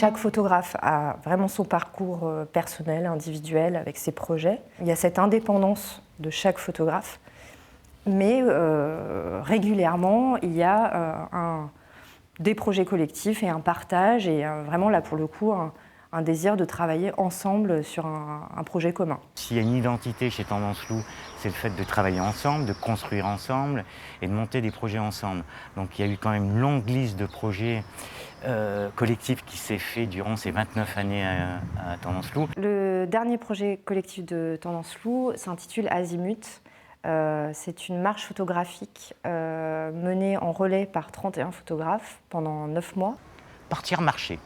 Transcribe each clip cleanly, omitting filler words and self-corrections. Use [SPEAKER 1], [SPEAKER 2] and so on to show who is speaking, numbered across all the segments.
[SPEAKER 1] Chaque photographe a vraiment son parcours personnel, individuel, avec ses projets. Il y a cette indépendance de chaque photographe, mais régulièrement, il y a des projets collectifs et un partage, et vraiment là pour le coup, un désir de travailler ensemble sur un projet commun.
[SPEAKER 2] S'il y a une identité chez Tendance Loup, c'est le fait de travailler ensemble, de construire ensemble et de monter des projets ensemble. Donc il y a eu quand même une longue liste de projets collectifs qui s'est fait durant ces 29 années à Tendance Loup.
[SPEAKER 1] Le dernier projet collectif de Tendance Loup s'intitule Azimut. C'est une marche photographique menée en relais par 31 photographes pendant 9 mois.
[SPEAKER 2] Partir marcher,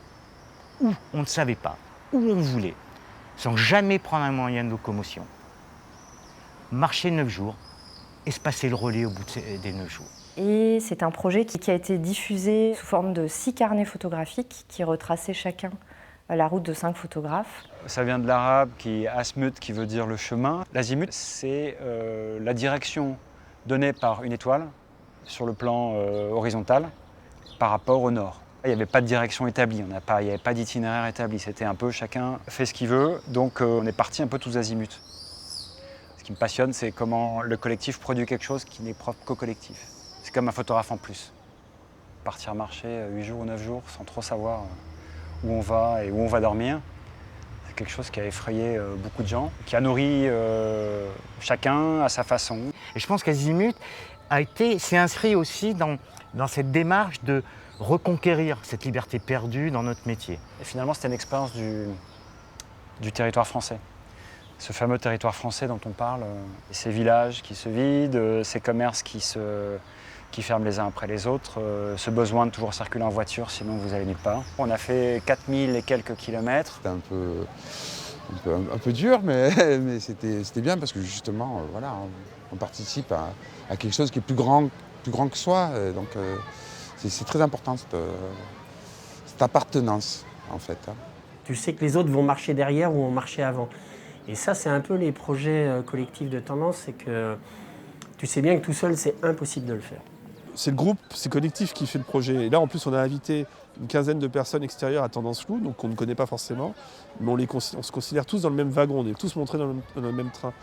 [SPEAKER 2] où on ne savait pas, où on voulait, sans jamais prendre un moyen de locomotion. Marcher 9 jours et se passer le relais au bout des 9 jours.
[SPEAKER 1] Et c'est un projet qui a été diffusé sous forme de 6 carnets photographiques qui retraçaient chacun la route de 5 photographes.
[SPEAKER 3] Ça vient de l'arabe qui est asmut, qui veut dire le chemin. L'azimut, c'est la direction donnée par une étoile sur le plan horizontal par rapport au nord. Il n'y avait pas de direction établie, il n'y avait pas d'itinéraire établi. C'était un peu chacun fait ce qu'il veut, donc on est parti un peu tous azimuts. Ce qui me passionne, c'est comment le collectif produit quelque chose qui n'est propre qu'au collectif. C'est comme un photographe en plus. Partir marcher 8 jours ou 9 jours sans trop savoir où on va et où on va dormir. C'est quelque chose qui a effrayé beaucoup de gens, qui a nourri chacun à sa façon.
[SPEAKER 2] Et je pense qu'Azimut s'est inscrit aussi dans cette démarche de reconquérir cette liberté perdue dans notre métier.
[SPEAKER 3] Et finalement, c'était une expérience du territoire français. Ce fameux territoire français dont on parle, ces villages qui se vident, ces commerces qui ferment les uns après les autres, ce besoin de toujours circuler en voiture, sinon vous allez nulle part. On a fait 4000 et quelques kilomètres.
[SPEAKER 4] C'était un peu dur, mais c'était bien parce que justement, voilà, on participe à quelque chose qui est plus grand que soi. Donc c'est très important cette appartenance, en fait.
[SPEAKER 5] Tu sais que les autres vont marcher derrière ou vont marcher avant. Et ça, c'est un peu les projets collectifs de Tendance, c'est que tu sais bien que tout seul, c'est impossible de le faire.
[SPEAKER 6] C'est le groupe, c'est collectif qui fait le projet. Et là, en plus, on a invité une quinzaine de personnes extérieures à Tendance Loup, donc on ne connaît pas forcément, mais on se considère tous dans le même wagon, on est tous montrés dans le même train.